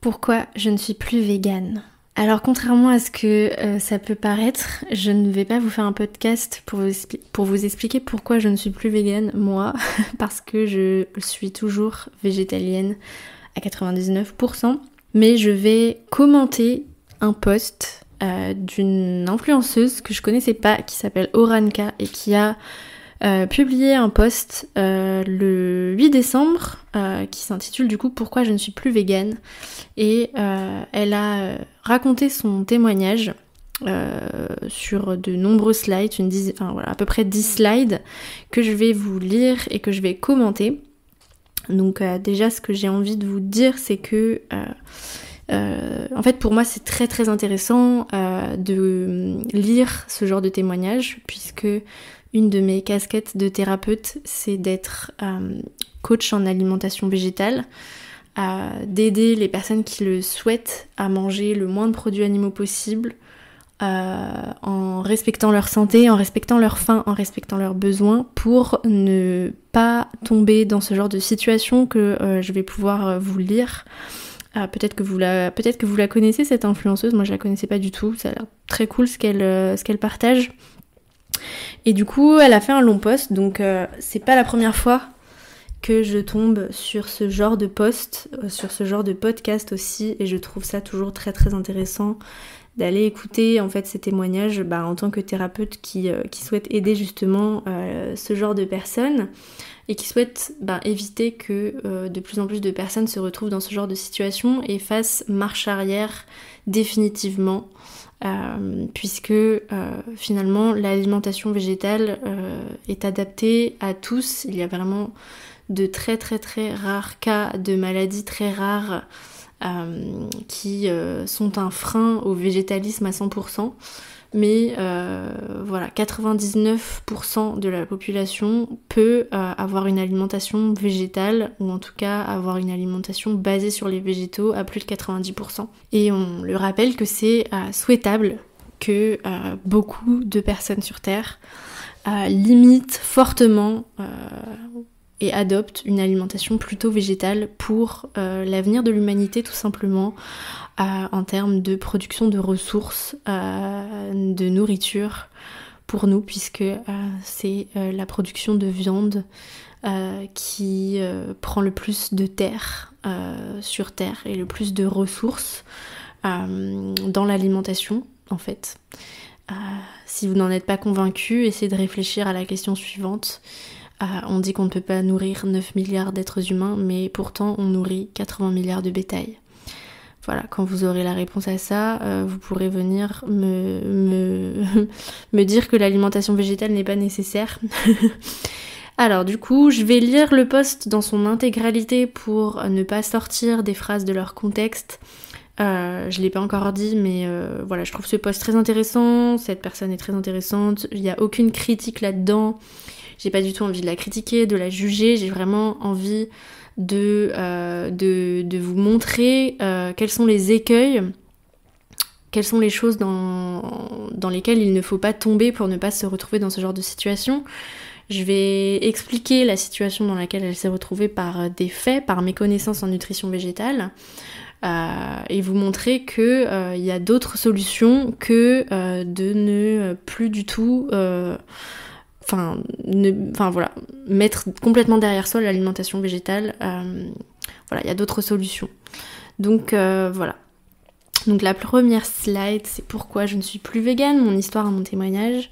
Pourquoi je ne suis plus végane ? Alors contrairement à ce que ça peut paraître, je ne vais pas vous faire un podcast pour vous expliquer pourquoi je ne suis plus végane, moi, parce que je suis toujours végétalienne à 99%, mais je vais commenter un post d'une influenceuse que je connaissais pas, qui s'appelle Oranka et qui a publié un post le 8 décembre qui s'intitule du coup Pourquoi je ne suis plus végane, et elle a raconté son témoignage sur de nombreux slides, à peu près 10 slides que je vais vous lire et que je vais commenter. Donc déjà ce que j'ai envie de vous dire, c'est que en fait pour moi c'est très très intéressant de lire ce genre de témoignage, puisque une de mes casquettes de thérapeute, c'est d'être coach en alimentation végétale, d'aider les personnes qui le souhaitent à manger le moins de produits animaux possible, en respectant leur santé, en respectant leur faim, en respectant leurs besoins, pour ne pas tomber dans ce genre de situation que je vais pouvoir vous lire. Peut-être que vous la connaissez, cette influenceuse. Moi je la connaissais pas du tout, ça a l'air très cool ce qu'elle partage. Et du coup elle a fait un long post, donc c'est pas la première fois que je tombe sur ce genre de post, sur ce genre de podcast aussi, et je trouve ça toujours très très intéressant d'aller écouter en fait ces témoignages en tant que thérapeute qui souhaite aider justement ce genre de personnes, et qui souhaite éviter que de plus en plus de personnes se retrouvent dans ce genre de situation et fassent marche arrière définitivement, puisque finalement l'alimentation végétale est adaptée à tous. Il y a vraiment de très très très rares cas de maladies très rares qui sont un frein au végétalisme à 100%, mais 99% de la population peut avoir une alimentation végétale, ou en tout cas avoir une alimentation basée sur les végétaux à plus de 90%. Et on le rappelle que c'est souhaitable que beaucoup de personnes sur Terre limitent fortement et adoptent une alimentation plutôt végétale pour l'avenir de l'humanité, tout simplement, en termes de production de ressources, de nourriture pour nous, puisque c'est la production de viande qui prend le plus de terre sur Terre, et le plus de ressources dans l'alimentation en fait. Si vous n'en êtes pas convaincu, essayez de réfléchir à la question suivante. On dit qu'on ne peut pas nourrir 9 milliards d'êtres humains, mais pourtant on nourrit 80 milliards de bétail. Voilà, quand vous aurez la réponse à ça, vous pourrez venir me dire que l'alimentation végétale n'est pas nécessaire. Alors du coup, je vais lire le post dans son intégralité pour ne pas sortir des phrases de leur contexte. Je l'ai pas encore dit, mais je trouve ce post très intéressant, cette personne est très intéressante, il n'y a aucune critique là-dedans. J'ai pas du tout envie de la critiquer, de la juger, j'ai vraiment envie de vous montrer quels sont les écueils, quelles sont les choses dans lesquelles il ne faut pas tomber pour ne pas se retrouver dans ce genre de situation. Je vais expliquer la situation dans laquelle elle s'est retrouvée par des faits, par mes connaissances en nutrition végétale, et vous montrer que y a d'autres solutions que de ne plus du tout mettre complètement derrière soi l'alimentation végétale. Il y a d'autres solutions. Donc voilà. Donc la première slide, c'est pourquoi je ne suis plus végane, mon histoire et mon témoignage.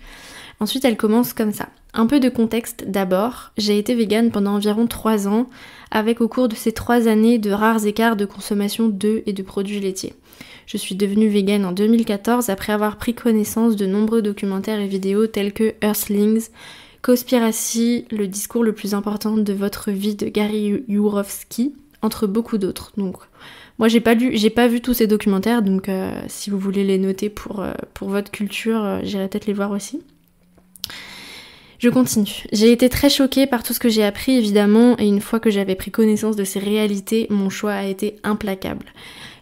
Ensuite, elle commence comme ça. Un peu de contexte d'abord. J'ai été végane pendant environ 3 ans, avec au cours de ces 3 années de rares écarts de consommation d'œufs et de produits laitiers. Je suis devenue végane en 2014 après avoir pris connaissance de nombreux documentaires et vidéos tels que Earthlings, Cowspiracy, le discours le plus important de votre vie de Gary Yourofsky, entre beaucoup d'autres. Donc moi j'ai pas vu tous ces documentaires, donc si vous voulez les noter pour votre culture, j'irai peut-être les voir aussi. Je continue. J'ai été très choquée par tout ce que j'ai appris évidemment, et une fois que j'avais pris connaissance de ces réalités, mon choix a été implacable.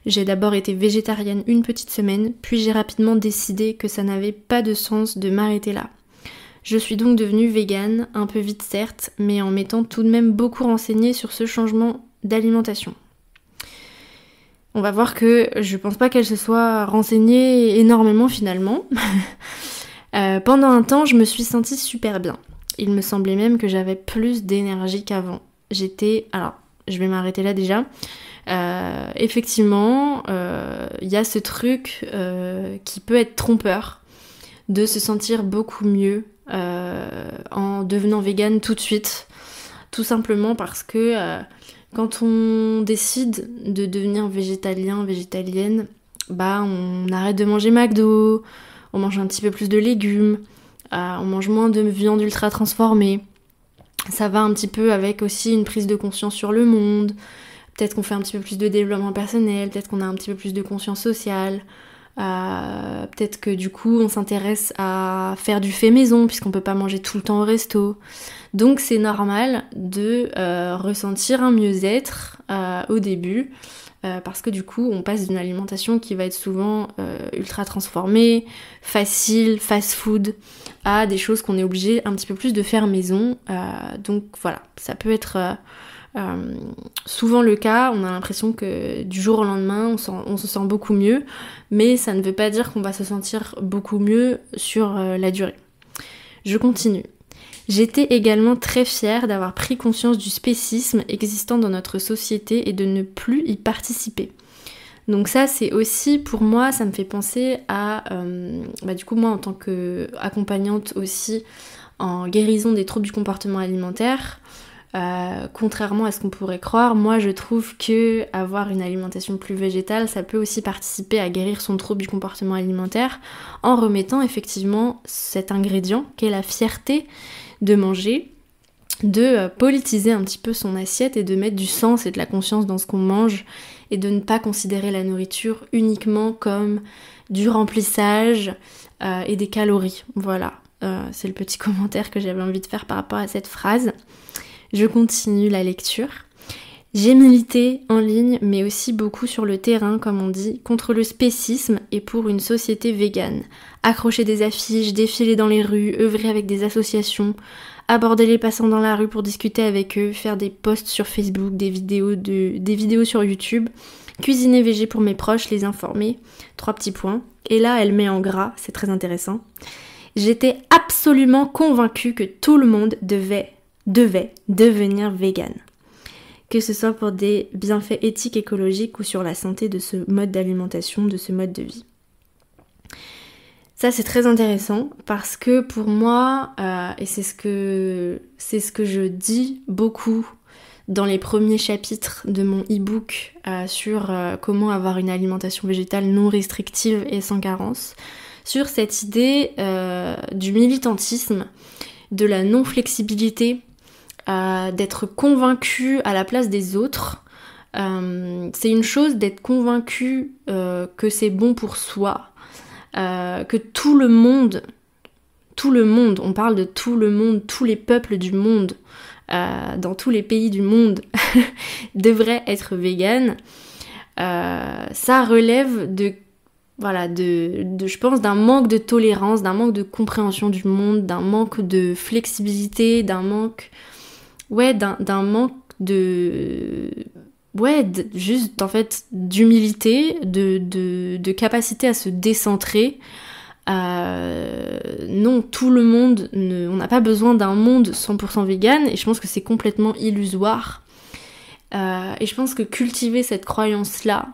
J'ai d'abord été végétarienne une petite semaine, puis j'ai rapidement décidé que ça n'avait pas de sens de m'arrêter là. Je suis donc devenue végane, un peu vite certes, mais en m'étant tout de même beaucoup renseignée sur ce changement d'alimentation. On va voir que je pense pas qu'elle se soit renseignée énormément finalement. Pendant un temps, je me suis sentie super bien. Il me semblait même que j'avais plus d'énergie qu'avant. Alors, je vais m'arrêter là déjà. Effectivement, il y a ce truc qui peut être trompeur de se sentir beaucoup mieux en devenant végane tout de suite. Tout simplement parce que quand on décide de devenir végétalien, végétalienne, on arrête de manger McDo, on mange un petit peu plus de légumes, on mange moins de viande ultra transformée. Ça va un petit peu avec aussi une prise de conscience sur le monde. Peut-être qu'on fait un petit peu plus de développement personnel, peut-être qu'on a un petit peu plus de conscience sociale. Peut-être que du coup on s'intéresse à faire du fait maison puisqu'on peut pas manger tout le temps au resto. Donc c'est normal de ressentir un mieux-être au début parce que du coup on passe d'une alimentation qui va être souvent ultra transformée, facile, fast-food, à des choses qu'on est obligé un petit peu plus de faire maison. Donc voilà, ça peut être souvent le cas. On a l'impression que du jour au lendemain on se sent beaucoup mieux, mais ça ne veut pas dire qu'on va se sentir beaucoup mieux sur la durée. Je continue. J'étais également très fière d'avoir pris conscience du spécisme existant dans notre société et de ne plus y participer. Donc ça c'est aussi pour moi, ça me fait penser à du coup moi en tant qu'accompagnante aussi en guérison des troubles du comportement alimentaire, contrairement à ce qu'on pourrait croire, moi je trouve que avoir une alimentation plus végétale, ça peut aussi participer à guérir son trouble du comportement alimentaire en remettant effectivement cet ingrédient qu'est la fierté de manger, de politiser un petit peu son assiette et de mettre du sens et de la conscience dans ce qu'on mange et de ne pas considérer la nourriture uniquement comme du remplissage et des calories. Voilà, c'est le petit commentaire que j'avais envie de faire par rapport à cette phrase. Je continue la lecture. J'ai milité en ligne, mais aussi beaucoup sur le terrain, comme on dit, contre le spécisme et pour une société végane. Accrocher des affiches, défiler dans les rues, œuvrer avec des associations, aborder les passants dans la rue pour discuter avec eux, faire des posts sur Facebook, des vidéos sur YouTube, cuisiner végé pour mes proches, les informer. 3 petits points. Et là, elle met en gras, c'est très intéressant. J'étais absolument convaincue que tout le monde devait devenir vegan. Que ce soit pour des bienfaits éthiques, écologiques ou sur la santé de ce mode d'alimentation, de ce mode de vie. Ça c'est très intéressant parce que pour moi, et c'est ce que je dis beaucoup dans les premiers chapitres de mon e-book sur comment avoir une alimentation végétale non restrictive et sans carence, sur cette idée du militantisme, de la non-flexibilité, d'être convaincu à la place des autres. C'est une chose d'être convaincu que c'est bon pour soi, que tout le monde, on parle de tout le monde, tous les peuples du monde, dans tous les pays du monde, devraient être véganes. Ça relève je pense d'un manque de tolérance, d'un manque de compréhension du monde, d'un manque de flexibilité, d'un manque juste en fait d'humilité, de capacité à se décentrer. Non, tout le monde, on n'a pas besoin d'un monde 100% vegan et je pense que c'est complètement illusoire. Et je pense que cultiver cette croyance-là,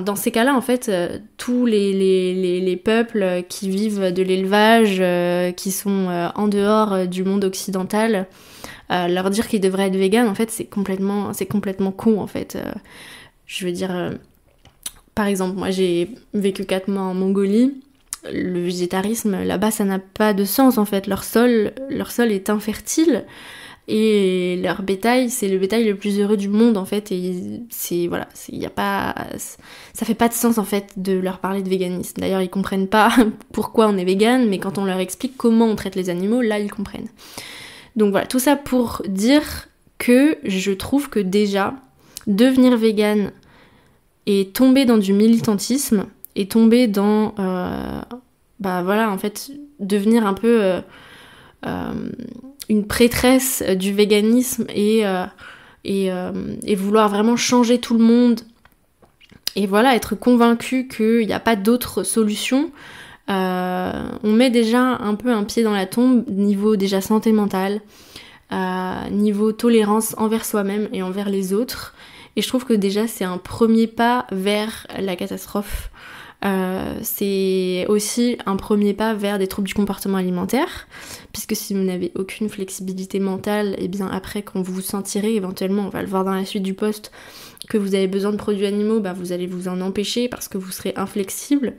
dans ces cas-là, en fait, tous les peuples qui vivent de l'élevage, qui sont en dehors du monde occidental, leur dire qu'ils devraient être véganes, en fait, c'est complètement con, en fait. Je veux dire, par exemple, moi j'ai vécu 4 mois en Mongolie, le végétarisme, là-bas, ça n'a pas de sens, en fait. Leur sol est infertile, et leur bétail, c'est le bétail le plus heureux du monde, en fait, et ça fait pas de sens, en fait, de leur parler de véganisme. D'ailleurs, ils comprennent pas pourquoi on est vegan, mais quand on leur explique comment on traite les animaux, là, ils comprennent. Donc voilà, tout ça pour dire que je trouve que déjà, devenir végane et tomber dans du militantisme, et tomber dans, en fait, devenir un peu une prêtresse du véganisme et vouloir vraiment changer tout le monde Et voilà, être convaincu qu'il n'y a pas d'autre solution, on met déjà un peu un pied dans la tombe, niveau déjà santé mentale, niveau tolérance envers soi-même et envers les autres. Et je trouve que déjà c'est un premier pas vers la catastrophe. C'est aussi un premier pas vers des troubles du comportement alimentaire, puisque si vous n'avez aucune flexibilité mentale, et bien après quand vous vous sentirez éventuellement, on va le voir dans la suite du post, que vous avez besoin de produits animaux, vous allez vous en empêcher parce que vous serez inflexible.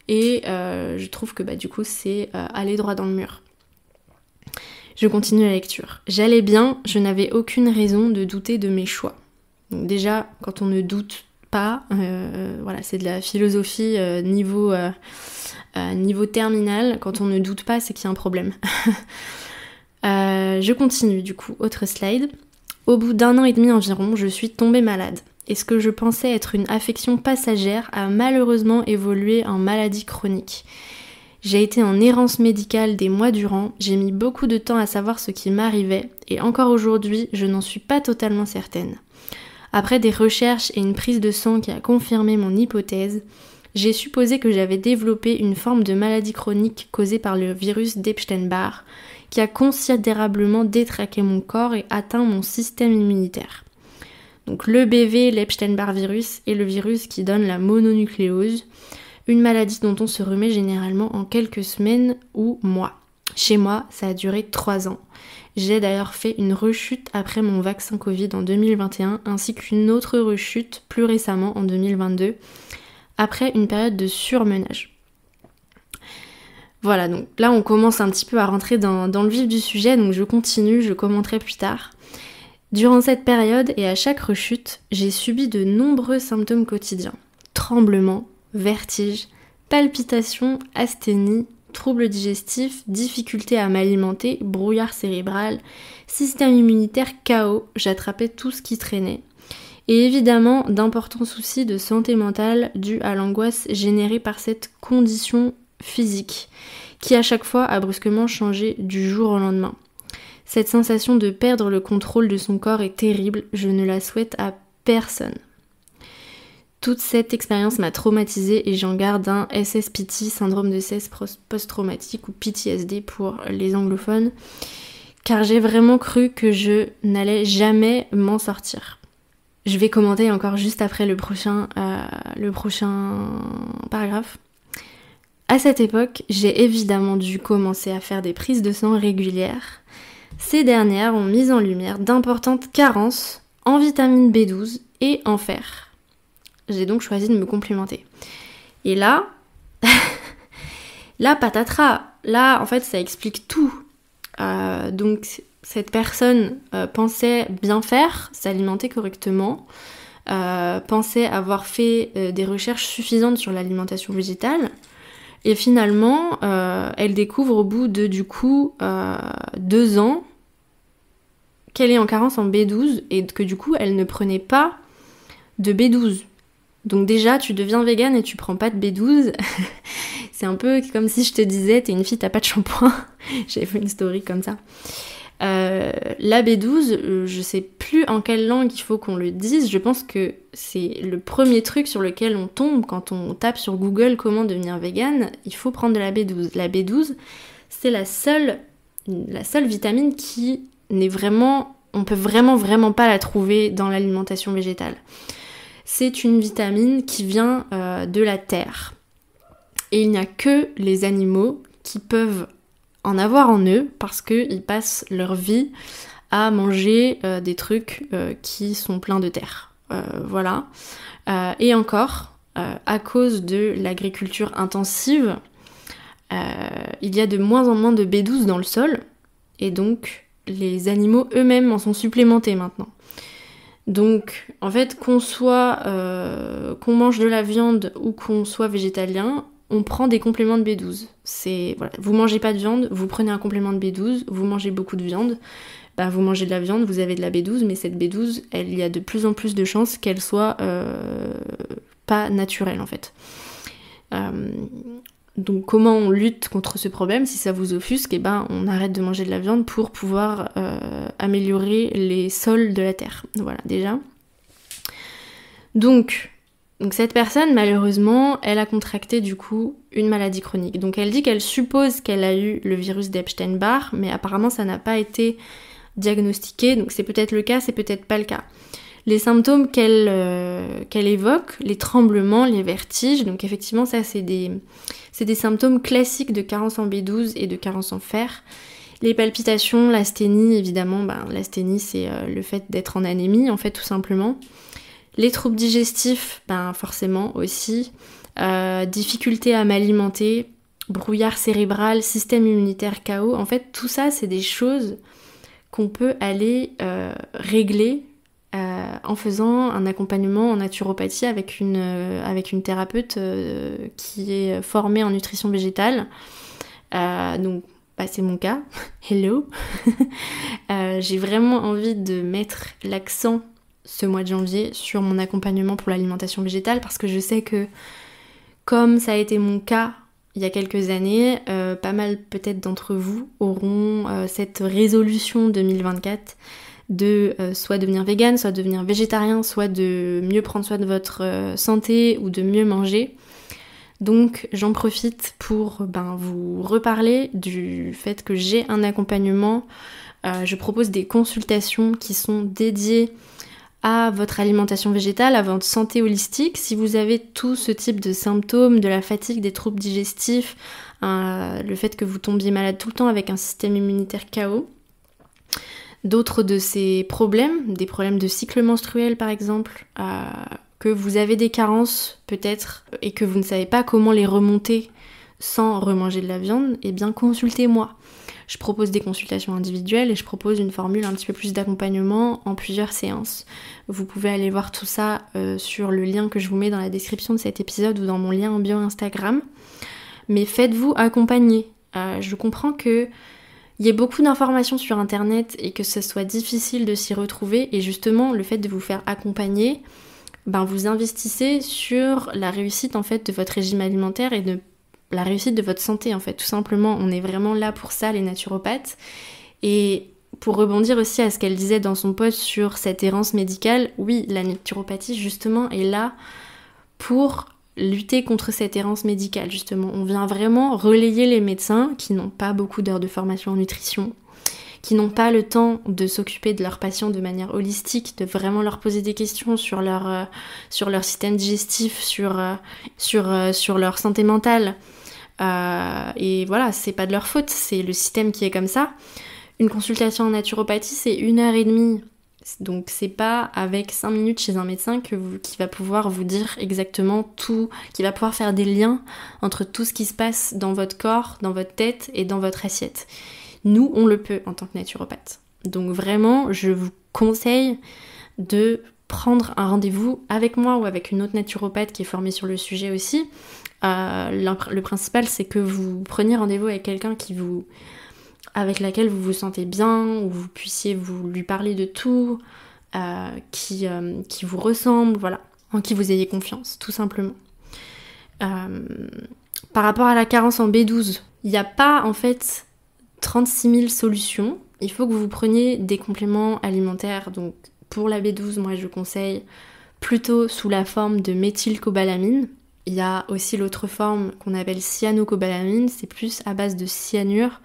Et je trouve que du coup c'est aller droit dans le mur. Je continue la lecture. J'allais bien, je n'avais aucune raison de douter de mes choix. Donc déjà, quand on ne doute pas, voilà, c'est de la philosophie niveau terminal. Quand on ne doute pas, c'est qu'il y a un problème. Je continue du coup, autre slide. Au bout d'1 an et demi environ, je suis tombée malade. Et ce que je pensais être une affection passagère a malheureusement évolué en maladie chronique. J'ai été en errance médicale des mois durant, j'ai mis beaucoup de temps à savoir ce qui m'arrivait, et encore aujourd'hui, je n'en suis pas totalement certaine. Après des recherches et une prise de sang qui a confirmé mon hypothèse, j'ai supposé que j'avais développé une forme de maladie chronique causée par le virus d'Epstein-Barr, qui a considérablement détraqué mon corps et atteint mon système immunitaire. Donc l'EBV, l'Epstein-Barr virus, est le virus qui donne la mononucléose, une maladie dont on se remet généralement en quelques semaines ou mois. Chez moi, ça a duré 3 ans. J'ai d'ailleurs fait une rechute après mon vaccin Covid en 2021, ainsi qu'une autre rechute plus récemment en 2022, après une période de surmenage. Voilà, donc là on commence un petit peu à rentrer dans le vif du sujet, donc je continue, je commenterai plus tard. Durant cette période et à chaque rechute, j'ai subi de nombreux symptômes quotidiens. Tremblements, vertiges, palpitations, asthénie, troubles digestifs, difficultés à m'alimenter, brouillard cérébral, système immunitaire KO, j'attrapais tout ce qui traînait. Et évidemment, d'importants soucis de santé mentale dus à l'angoisse générée par cette condition physique, qui à chaque fois a brusquement changé du jour au lendemain. Cette sensation de perdre le contrôle de son corps est terrible, je ne la souhaite à personne. Toute cette expérience m'a traumatisée et j'en garde un SSPT, syndrome de stress post-traumatique ou PTSD pour les anglophones, car j'ai vraiment cru que je n'allais jamais m'en sortir. Je vais commenter encore juste après le prochain paragraphe. À cette époque, j'ai évidemment dû commencer à faire des prises de sang régulières. Ces dernières ont mis en lumière d'importantes carences en vitamine B12 et en fer. J'ai donc choisi de me complimenter. Et là, patatras, là en fait ça explique tout. Donc cette personne pensait bien faire, s'alimenter correctement, pensait avoir fait des recherches suffisantes sur l'alimentation végétale, et finalement elle découvre au bout de 2 ans qu'elle est en carence en B12 et que du coup elle ne prenait pas de B12. Donc déjà tu deviens végane et tu prends pas de B12. C'est un peu comme si je te disais t'es une fille, t'as pas de shampoing. J'avais fait une story comme ça. La B12, je sais plus en quelle langue il faut qu'on le dise, je pense que c'est le premier truc sur lequel on tombe quand on tape sur Google comment devenir végane, il faut prendre de la B12. La B12, c'est la seule vitamine qui n'est vraiment, on peut vraiment pas la trouver dans l'alimentation végétale. C'est une vitamine qui vient de la terre. Et il n'y a que les animaux qui peuvent en avoir en eux parce qu'ils passent leur vie à manger des trucs qui sont pleins de terre. Voilà. Et encore, à cause de l'agriculture intensive, il y a de moins en moins de B12 dans le sol et donc les animaux eux-mêmes en sont supplémentés maintenant. Donc en fait qu'on mange de la viande ou qu'on soit végétalien, on prend des compléments de B12. Voilà. Vous mangez pas de viande, vous prenez un complément de B12, vous mangez beaucoup de viande, vous mangez de la viande, vous avez de la B12, mais cette B12, il y a de plus en plus de chances qu'elle soit pas naturelle en fait. Donc comment on lutte contre ce problème? Si ça vous offusque, on arrête de manger de la viande pour pouvoir améliorer les sols de la terre. Voilà, déjà. Donc, Donc cette personne, malheureusement, elle a contracté du coup une maladie chronique. Donc elle dit qu'elle suppose qu'elle a eu le virus d'Epstein-Barr, mais apparemment ça n'a pas été diagnostiqué, donc c'est peut-être le cas, c'est peut-être pas le cas. Les symptômes qu'elle évoque, les tremblements, les vertiges, donc effectivement ça c'est des symptômes classiques de carence en B12 et de carence en fer. Les palpitations, l'asthénie, évidemment, l'asthénie c'est le fait d'être en anémie en fait tout simplement. Les troubles digestifs, forcément aussi. Difficulté à m'alimenter, brouillard cérébral, système immunitaire KO. En fait tout ça c'est des choses qu'on peut aller régler en faisant un accompagnement en naturopathie avec une thérapeute qui est formée en nutrition végétale. Donc c'est mon cas. Hello. J'ai vraiment envie de mettre l'accent ce mois de janvier sur mon accompagnement pour l'alimentation végétale parce que je sais que comme ça a été mon cas il y a quelques années, pas mal peut-être d'entre vous auront cette résolution 2024 de soit devenir végane, soit devenir végétarien, soit de mieux prendre soin de votre santé ou de mieux manger. Donc j'en profite pour vous reparler du fait que j'ai un accompagnement. Je propose des consultations qui sont dédiées à votre alimentation végétale, à votre santé holistique. Si vous avez tout ce type de symptômes, de la fatigue, des troubles digestifs, le fait que vous tombiez malade tout le temps avec un système immunitaire KO, d'autres de ces problèmes, des problèmes de cycle menstruel par exemple, que vous avez des carences peut-être et que vous ne savez pas comment les remonter sans remanger de la viande, eh bien consultez-moi. Je propose des consultations individuelles et je propose une formule un petit peu plus d'accompagnement en plusieurs séances. Vous pouvez aller voir tout ça sur le lien que je vous mets dans la description de cet épisode ou dans mon lien en bio Instagram. Mais faites-vous accompagner. Je comprends que il y a beaucoup d'informations sur internet et que ce soit difficile de s'y retrouver et justement le fait de vous faire accompagner, vous investissez sur la réussite en fait de votre régime alimentaire et de la réussite de votre santé en fait, tout simplement. On est vraiment là pour ça les naturopathes. Et pour rebondir aussi à ce qu'elle disait dans son post sur cette errance médicale, oui, la naturopathie justement est là pour lutter contre cette errance médicale justement. On vient vraiment relayer les médecins qui n'ont pas beaucoup d'heures de formation en nutrition, qui n'ont pas le temps de s'occuper de leurs patients de manière holistique, de vraiment leur poser des questions sur leur système digestif, sur leur santé mentale. Et voilà, c'est pas de leur faute, c'est le système qui est comme ça. Une consultation en naturopathie, c'est 1h30. Donc c'est pas avec 5 minutes chez un médecin qui va pouvoir vous dire exactement tout, qui va pouvoir faire des liens entre tout ce qui se passe dans votre corps, dans votre tête et dans votre assiette. Nous, on le peut en tant que naturopathe. Donc vraiment, je vous conseille de prendre un rendez-vous avec moi ou avec une autre naturopathe qui est formée sur le sujet aussi. Le principal, c'est que vous preniez rendez-vous avec quelqu'un avec laquelle vous vous sentez bien, où vous puissiez lui parler de tout, qui vous ressemble, voilà, en qui vous ayez confiance, tout simplement. Par rapport à la carence en B12, il n'y a pas en fait 36 000 solutions. Il faut que vous preniez des compléments alimentaires. Donc pour la B12, moi je conseille plutôt sous la forme de méthylcobalamine. Il y a aussi l'autre forme qu'on appelle cyanocobalamine, c'est plus à base de cyanure.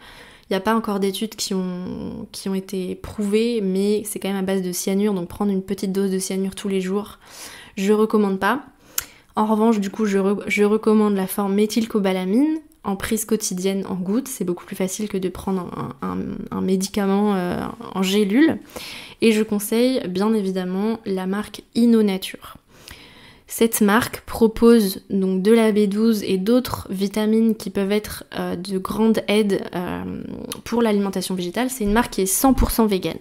Il n'y a pas encore d'études qui ont été prouvées, mais c'est quand même à base de cyanure, donc prendre une petite dose de cyanure tous les jours, je recommande pas. En revanche, du coup, je recommande la forme méthylcobalamine en prise quotidienne en gouttes. C'est beaucoup plus facile que de prendre un médicament en gélule. Et je conseille bien évidemment la marque InnoNature. Cette marque propose donc de la B12 et d'autres vitamines qui peuvent être de grande aide pour l'alimentation végétale. C'est une marque qui est 100% végane.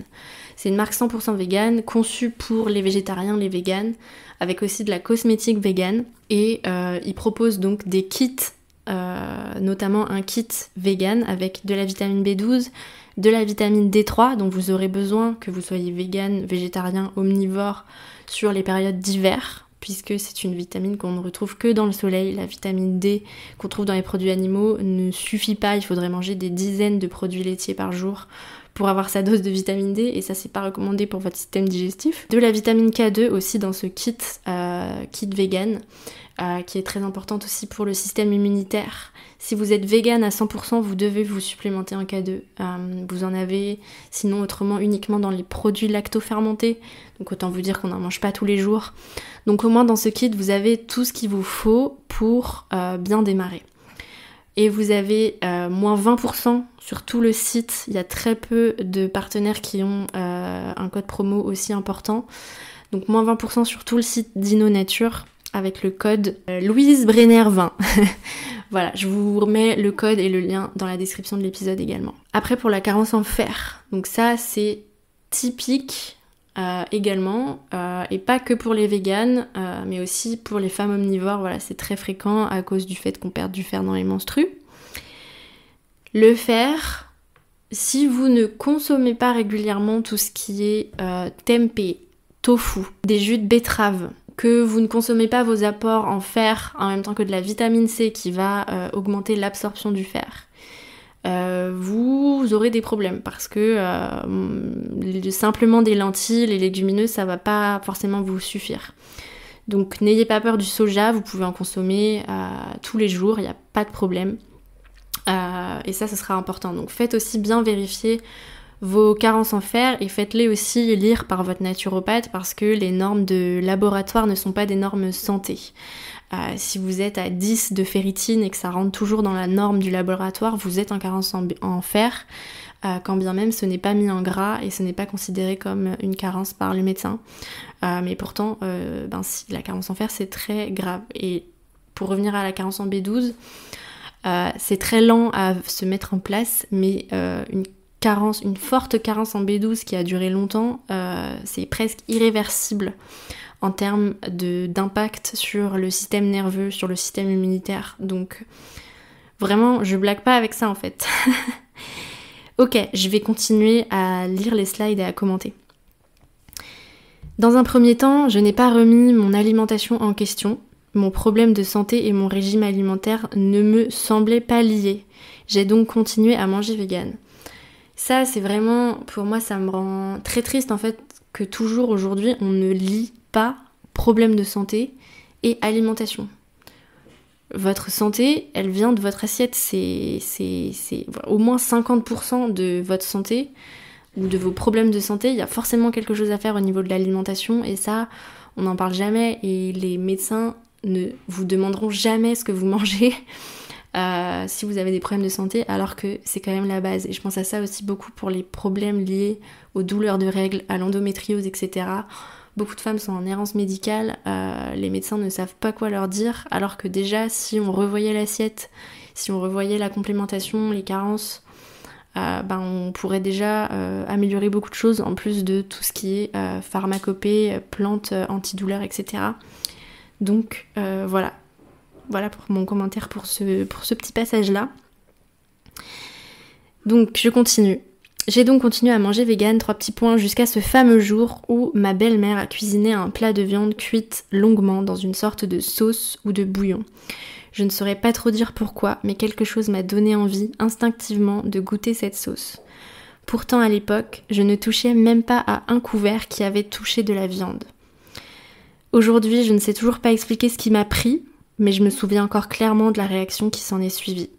C'est une marque 100% végane, conçue pour les végétariens, les véganes, avec aussi de la cosmétique végane. Et ils proposent donc des kits, notamment un kit végane avec de la vitamine B12, de la vitamine D3, dont vous aurez besoin que vous soyez végane, végétarien, omnivore sur les périodes d'hiver, puisque c'est une vitamine qu'on ne retrouve que dans le soleil. La vitamine D qu'on trouve dans les produits animaux ne suffit pas, il faudrait manger des dizaines de produits laitiers par jour pour avoir sa dose de vitamine D, et ça c'est pas recommandé pour votre système digestif. De la vitamine K2 aussi dans ce kit vegan, qui est très importante aussi pour le système immunitaire. Si vous êtes vegan à 100%, vous devez vous supplémenter en K2. Vous en avez sinon autrement uniquement dans les produits lacto-fermentés, donc autant vous dire qu'on n'en mange pas tous les jours. Donc au moins dans ce kit, vous avez tout ce qu'il vous faut pour bien démarrer. Et vous avez moins 20% sur tout le site. Il y a très peu de partenaires qui ont un code promo aussi important. Donc moins 20% sur tout le site d'InnoNature avec le code Louise Brenner 20. Voilà, je vous remets le code et le lien dans la description de l'épisode également. Après pour la carence en fer, donc ça c'est typique également, et pas que pour les véganes, mais aussi pour les femmes omnivores. Voilà, c'est très fréquent à cause du fait qu'on perd du fer dans les menstrues. Le fer, si vous ne consommez pas régulièrement tout ce qui est tempeh, tofu, des jus de betterave, que vous ne consommez pas vos apports en fer en même temps que de la vitamine C qui va augmenter l'absorption du fer, vous aurez des problèmes parce que simplement des lentilles, les légumineuses, ça va pas forcément vous suffire. Donc n'ayez pas peur du soja, vous pouvez en consommer tous les jours, il n'y a pas de problème. Et ça sera important. Donc faites aussi bien vérifier vos carences en fer et faites-les aussi lire par votre naturopathe parce que les normes de laboratoire ne sont pas des normes santé. Si vous êtes à 10 de ferritine et que ça rentre toujours dans la norme du laboratoire, vous êtes en carence en fer, quand bien même ce n'est pas mis en gras et ce n'est pas considéré comme une carence par le médecin. Mais pourtant, si la carence en fer, c'est très grave. Et pour revenir à la carence en B12, c'est très lent à se mettre en place, mais une forte carence en B12 qui a duré longtemps, c'est presque irréversible en termes d'impact sur le système nerveux, sur le système immunitaire. Donc vraiment, je blague pas avec ça en fait. Ok, je vais continuer à lire les slides et à commenter. Dans un premier temps, je n'ai pas remis mon alimentation en question. Mon problème de santé et mon régime alimentaire ne me semblaient pas liés. J'ai donc continué à manger vegan. Ça, c'est vraiment, pour moi, ça me rend très triste en fait que toujours aujourd'hui, on ne lie pas problème de santé et alimentation. Votre santé, elle vient de votre assiette, c'est au moins 50% de votre santé ou de vos problèmes de santé, il y a forcément quelque chose à faire au niveau de l'alimentation et ça, on n'en parle jamais et les médecins ne vous demanderont jamais ce que vous mangez si vous avez des problèmes de santé, alors que c'est quand même la base. Et je pense à ça aussi beaucoup pour les problèmes liés aux douleurs de règles, à l'endométriose, etc. Beaucoup de femmes sont en errance médicale, les médecins ne savent pas quoi leur dire, alors que déjà si on revoyait l'assiette, si on revoyait la complémentation, les carences, on pourrait déjà améliorer beaucoup de choses en plus de tout ce qui est pharmacopée, plantes antidouleurs, etc. Donc voilà pour mon commentaire pour ce petit passage-là. Donc je continue. J'ai donc continué à manger vegan, 3 petits points, jusqu'à ce fameux jour où ma belle-mère a cuisiné un plat de viande cuite longuement dans une sorte de sauce ou de bouillon. Je ne saurais pas trop dire pourquoi, mais quelque chose m'a donné envie, instinctivement, de goûter cette sauce. Pourtant, à l'époque, je ne touchais même pas à un couvert qui avait touché de la viande. Aujourd'hui, je ne sais toujours pas expliquer ce qui m'a pris, mais je me souviens encore clairement de la réaction qui s'en est suivie.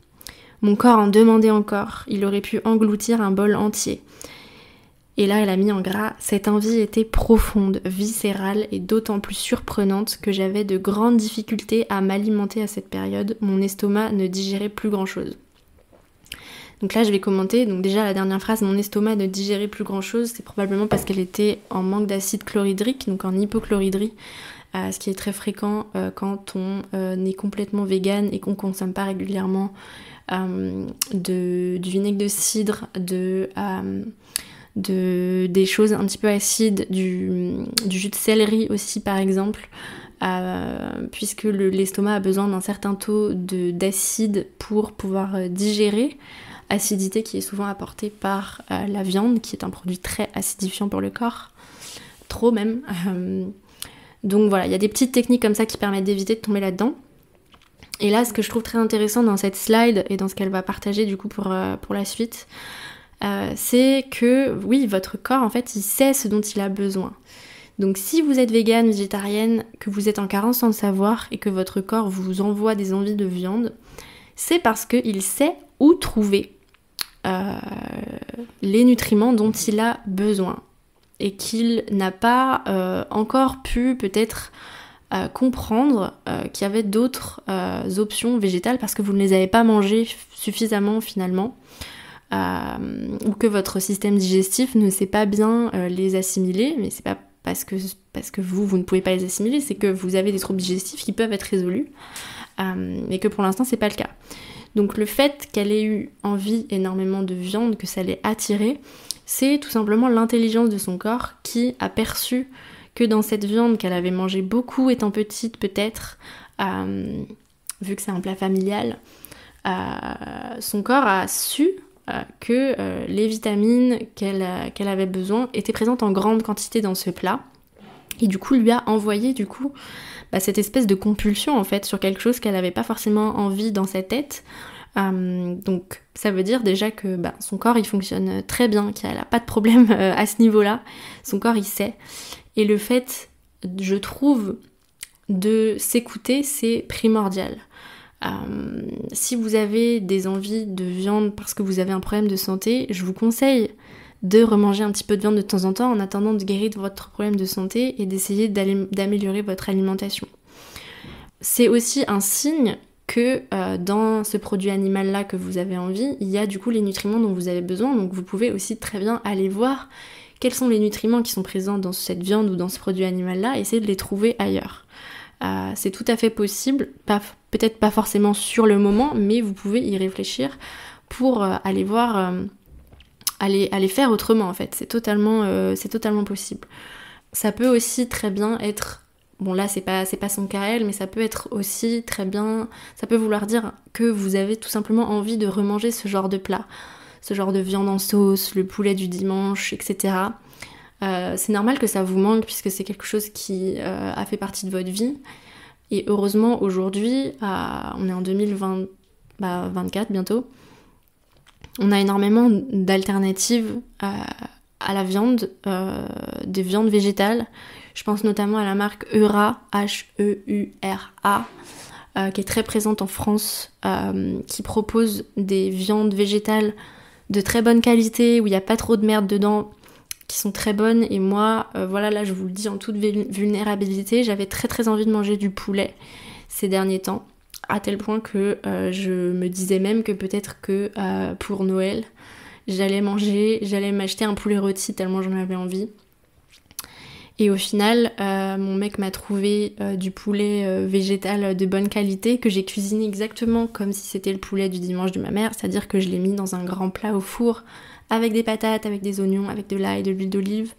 Mon corps en demandait encore, il aurait pu engloutir un bol entier. Et là, elle a mis en gras, cette envie était profonde, viscérale et d'autant plus surprenante que j'avais de grandes difficultés à m'alimenter à cette période, mon estomac ne digérait plus grand-chose. Donc là, je vais commenter, donc déjà la dernière phrase, mon estomac ne digérait plus grand-chose, c'est probablement parce qu'elle était en manque d'acide chlorhydrique, donc en hypochlorhydrie, ce qui est très fréquent quand on est complètement vegan et qu'on ne consomme pas régulièrement du vinaigre de cidre, des choses un petit peu acides, du jus de céleri aussi par exemple, puisque l'estomac a besoin d'un certain taux d'acide pour pouvoir digérer, acidité qui est souvent apportée par la viande, qui est un produit très acidifiant pour le corps, trop même. Donc voilà, il y a des petites techniques comme ça qui permettent d'éviter de tomber là-dedans. Et là, ce que je trouve très intéressant dans cette slide et dans ce qu'elle va partager du coup pour la suite, c'est que oui, votre corps en fait il sait ce dont il a besoin. Donc si vous êtes végane, végétarienne, que vous êtes en carence sans le savoir et que votre corps vous envoie des envies de viande, c'est parce qu'il sait où trouver les nutriments dont il a besoin et qu'il n'a pas encore pu peut-être comprendre qu'il y avait d'autres options végétales parce que vous ne les avez pas mangées suffisamment finalement. Ou que votre système digestif ne sait pas bien les assimiler, mais c'est pas parce que vous ne pouvez pas les assimiler, c'est que vous avez des troubles digestifs qui peuvent être résolus, mais que pour l'instant c'est pas le cas. Donc le fait qu'elle ait eu envie énormément de viande, que ça l'ait attirée, c'est tout simplement l'intelligence de son corps qui a perçu que dans cette viande qu'elle avait mangée beaucoup étant petite peut-être, vu que c'est un plat familial, son corps a su que les vitamines qu'elle avait besoin étaient présentes en grande quantité dans ce plat et du coup lui a envoyé cette espèce de compulsion en fait sur quelque chose qu'elle n'avait pas forcément envie dans sa tête. Donc ça veut dire déjà que son corps il fonctionne très bien, qu'elle n'a pas de problème à ce niveau-là, son corps il sait. Et le fait, je trouve, de s'écouter, c'est primordial. Si vous avez des envies de viande parce que vous avez un problème de santé, je vous conseille de remanger un petit peu de viande de temps en temps en attendant de guérir votre problème de santé et d'essayer d'améliorer votre alimentation. C'est aussi un signe que dans ce produit animal-là que vous avez envie, il y a du coup les nutriments dont vous avez besoin, donc vous pouvez aussi très bien aller voir quels sont les nutriments qui sont présents dans cette viande ou dans ce produit animal-là et essayer de les trouver ailleurs. C'est tout à fait possible, peut-être pas forcément sur le moment, mais vous pouvez y réfléchir pour aller voir, aller faire autrement en fait. C'est totalement possible. Ça peut aussi très bien être, bon là c'est pas son cas elle, mais ça peut être aussi très bien, ça peut vouloir dire que vous avez tout simplement envie de remanger ce genre de plat, ce genre de viande en sauce, le poulet du dimanche, etc. C'est normal que ça vous manque puisque c'est quelque chose qui a fait partie de votre vie. Et heureusement aujourd'hui, on est en 2024 bientôt, on a énormément d'alternatives à la viande, des viandes végétales. Je pense notamment à la marque Heura, H-E-U-R-A, qui est très présente en France, qui propose des viandes végétales de très bonne qualité, où il n'y a pas trop de merde dedans, qui sont très bonnes. Et moi, là je vous le dis en toute vulnérabilité, j'avais très très envie de manger du poulet ces derniers temps, à tel point que je me disais même que peut-être que pour Noël, j'allais m'acheter un poulet rôti tellement j'en avais envie. Et au final, mon mec m'a trouvé du poulet végétal de bonne qualité que j'ai cuisiné exactement comme si c'était le poulet du dimanche de ma mère, c'est-à-dire que je l'ai mis dans un grand plat au four avec des patates, avec des oignons, avec de l'ail, de l'huile d'olive,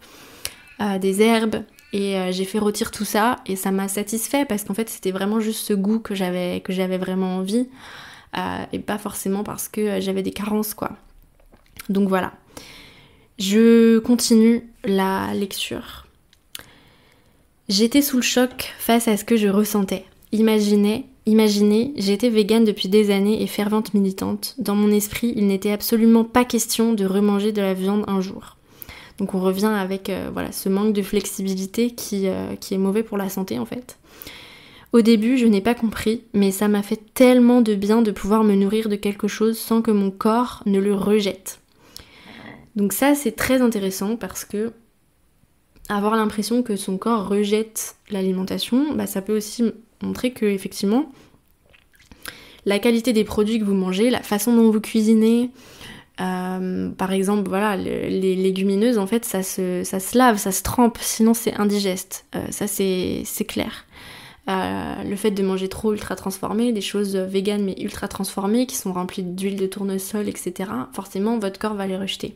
des herbes, et j'ai fait rôtir tout ça et ça m'a satisfait parce qu'en fait c'était vraiment juste ce goût que j'avais vraiment envie et pas forcément parce que j'avais des carences quoi. Donc voilà. Je continue la lecture. J'étais sous le choc face à ce que je ressentais. Imaginez, j'étais végane depuis des années et fervente militante. Dans mon esprit, il n'était absolument pas question de remanger de la viande un jour. Donc on revient avec ce manque de flexibilité qui est mauvais pour la santé en fait. Au début, je n'ai pas compris, mais ça m'a fait tellement de bien de pouvoir me nourrir de quelque chose sans que mon corps ne le rejette. Donc ça, c'est très intéressant parce que avoir l'impression que son corps rejette l'alimentation, ça peut aussi montrer que effectivement la qualité des produits que vous mangez, la façon dont vous cuisinez, par exemple les légumineuses en fait ça se lave, ça se trempe, sinon c'est indigeste, ça c'est clair. Le fait de manger trop ultra transformé, des choses véganes mais ultra transformées qui sont remplies d'huile de tournesol, etc., forcément votre corps va les rejeter.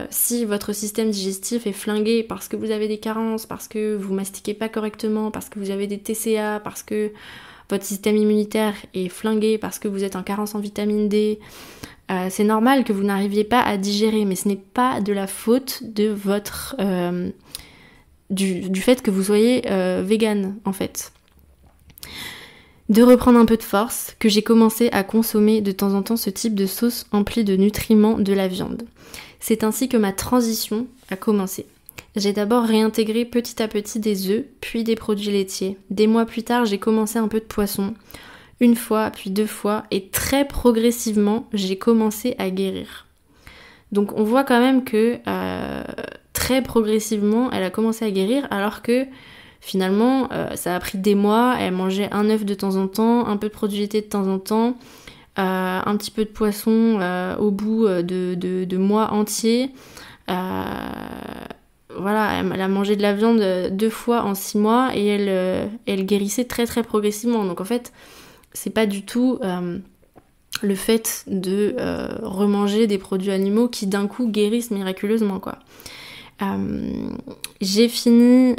Si votre système digestif est flingué parce que vous avez des carences, parce que vous mastiquez pas correctement, parce que vous avez des TCA, parce que votre système immunitaire est flingué, parce que vous êtes en carence en vitamine D, c'est normal que vous n'arriviez pas à digérer, mais ce n'est pas de la faute de votre du fait que vous soyez vegan en fait. de reprendre un peu de force, que j'ai commencé à consommer de temps en temps ce type de sauce emplie de nutriments de la viande. C'est ainsi que ma transition a commencé. J'ai d'abord réintégré petit à petit des œufs, puis des produits laitiers. Des mois plus tard, j'ai commencé un peu de poisson. Une fois, puis 2 fois, et très progressivement, j'ai commencé à guérir. Donc on voit quand même que très progressivement, elle a commencé à guérir, alors que finalement, ça a pris des mois. Elle mangeait un œuf de temps en temps, un peu de produits laitiers de temps en temps, un petit peu de poisson au bout de mois entiers. Voilà, elle a mangé de la viande 2 fois en 6 mois et elle guérissait très très progressivement. Donc en fait, c'est pas du tout le fait de remanger des produits animaux qui d'un coup guérissent miraculeusement, quoi. J'ai fini...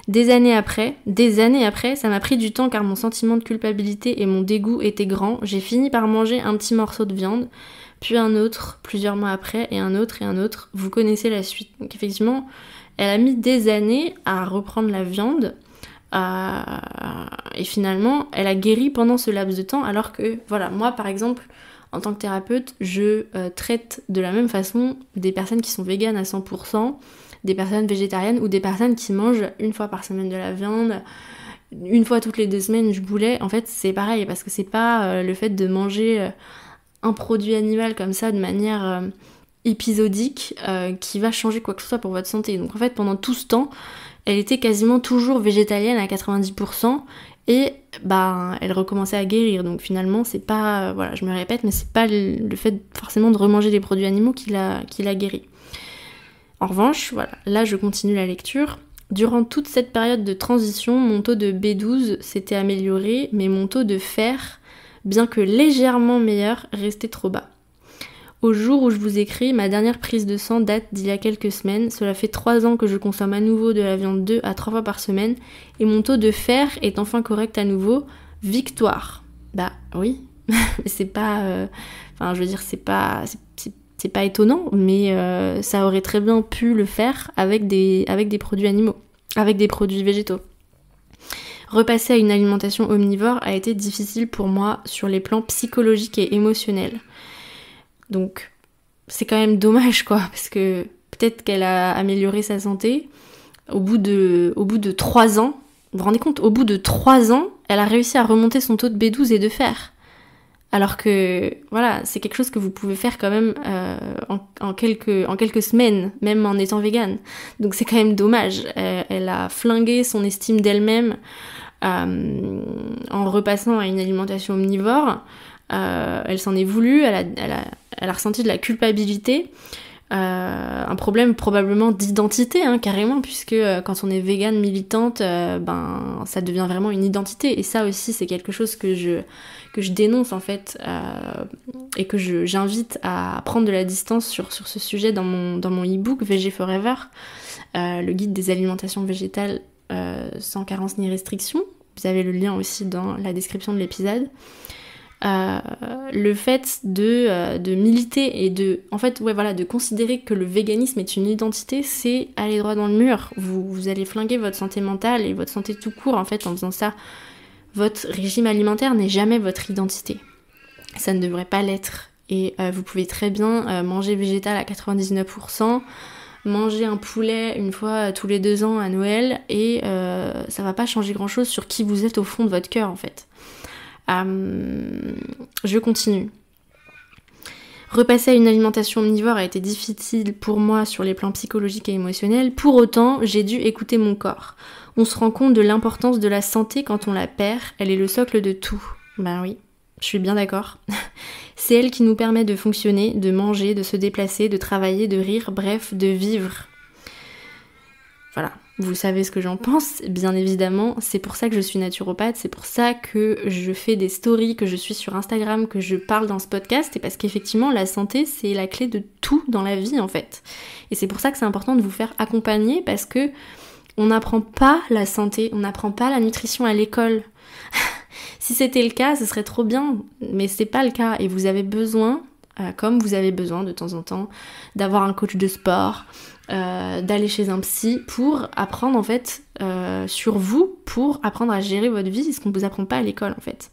des années après, ça m'a pris du temps car mon sentiment de culpabilité et mon dégoût étaient grands. J'ai fini par manger un petit morceau de viande, puis un autre, plusieurs mois après, et un autre et un autre. Vous connaissez la suite. Donc effectivement, elle a mis des années à reprendre la viande, et finalement, elle a guéri pendant ce laps de temps, alors que, voilà, moi par exemple, en tant que thérapeute, je traite de la même façon des personnes qui sont véganes à 100%, des personnes végétariennes ou des personnes qui mangent une fois par semaine de la viande, une fois toutes les 2 semaines du poulet. En fait, c'est pareil, parce que c'est pas le fait de manger un produit animal comme ça de manière épisodique qui va changer quoi que ce soit pour votre santé. Donc en fait, pendant tout ce temps, elle était quasiment toujours végétalienne à 90%, et elle recommençait à guérir. Donc finalement, c'est pas, voilà, je me répète, mais c'est pas le fait forcément de remanger des produits animaux qui l'a guéri. En revanche, voilà, là je continue la lecture. Durant toute cette période de transition, mon taux de B12 s'était amélioré, mais mon taux de fer, bien que légèrement meilleur, restait trop bas. Au jour où je vous écris, ma dernière prise de sang date d'il y a quelques semaines. Cela fait 3 ans que je consomme à nouveau de la viande 2 à 3 fois par semaine, et mon taux de fer est enfin correct à nouveau. Victoire. Bah oui, mais c'est pas... Enfin, je veux dire, c'est pas étonnant, mais ça aurait très bien pu le faire avec des produits animaux, avec des produits végétaux. Repasser à une alimentation omnivore a été difficile pour moi sur les plans psychologiques et émotionnels. Donc c'est quand même dommage, quoi, parce que peut-être qu'elle a amélioré sa santé. Au bout de 3 ans, vous vous rendez compte, au bout de 3 ans, elle a réussi à remonter son taux de B12 et de fer. Alors que, voilà, c'est quelque chose que vous pouvez faire quand même en quelques semaines, même en étant végane. Donc c'est quand même dommage. Elle a flingué son estime d'elle-même en repassant à une alimentation omnivore. Elle s'en est voulu, elle a ressenti de la culpabilité. Un problème probablement d'identité, hein, carrément, puisque quand on est végane militante, ça devient vraiment une identité. Et ça aussi, c'est quelque chose que je dénonce en fait, et que j'invite à prendre de la distance sur ce sujet dans mon e-book Veg Forever, le guide des alimentations végétales sans carence ni restriction. Vous avez le lien aussi dans la description de l'épisode. Le fait de militer et de considérer que le véganisme est une identité, c'est aller droit dans le mur. Vous allez flinguer votre santé mentale et votre santé tout court en fait en faisant ça. Votre régime alimentaire n'est jamais votre identité. Ça ne devrait pas l'être. Et vous pouvez très bien manger végétal à 99%, manger un poulet une fois tous les 2 ans à Noël, et ça va pas changer grand chose sur qui vous êtes au fond de votre cœur en fait. Je continue. Repasser à une alimentation omnivore a été difficile pour moi sur les plans psychologiques et émotionnels. Pour autant, j'ai dû écouter mon corps. On se rend compte de l'importance de la santé quand on la perd. Elle est le socle de tout. Ben oui, je suis bien d'accord. C'est elle qui nous permet de fonctionner, de manger, de se déplacer, de travailler, de rire, bref, de vivre. Voilà. Vous savez ce que j'en pense, bien évidemment. C'est pour ça que je suis naturopathe, c'est pour ça que je fais des stories, que je suis sur Instagram, que je parle dans ce podcast, et parce qu'effectivement, la santé, c'est la clé de tout dans la vie, en fait. Et c'est pour ça que c'est important de vous faire accompagner, parce que on n'apprend pas la santé, on n'apprend pas la nutrition à l'école. Si c'était le cas, ce serait trop bien, mais c'est pas le cas, et vous avez besoin, comme vous avez besoin de temps en temps, d'avoir un coach de sport, d'aller chez un psy pour apprendre en fait sur vous, pour apprendre à gérer votre vie, ce qu'on ne vous apprend pas à l'école en fait.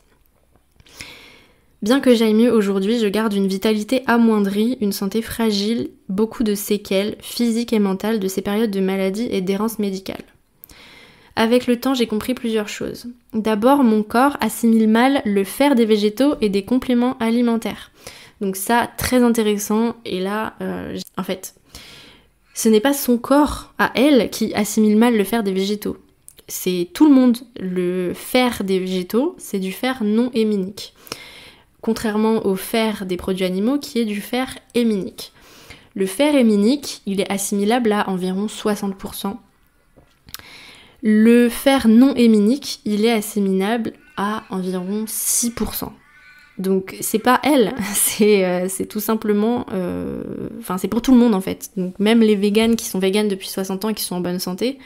Bien que j'aille mieux aujourd'hui, je garde une vitalité amoindrie, une santé fragile, beaucoup de séquelles physiques et mentales de ces périodes de maladie et d'errance médicale. Avec le temps, j'ai compris plusieurs choses. D'abord, mon corps assimile mal le fer des végétaux et des compléments alimentaires. Donc ça, très intéressant, et là, en fait, ce n'est pas son corps à elle qui assimile mal le fer des végétaux. C'est tout le monde. Le fer des végétaux, c'est du fer non héminique. Contrairement au fer des produits animaux qui est du fer héminique. Le fer héminique, il est assimilable à environ 60%. Le fer non héminique, il est assimilable à environ 6%. Donc c'est pas elle, c'est tout simplement... c'est pour tout le monde en fait. Donc même les véganes qui sont véganes depuis 60 ans et qui sont en bonne santé,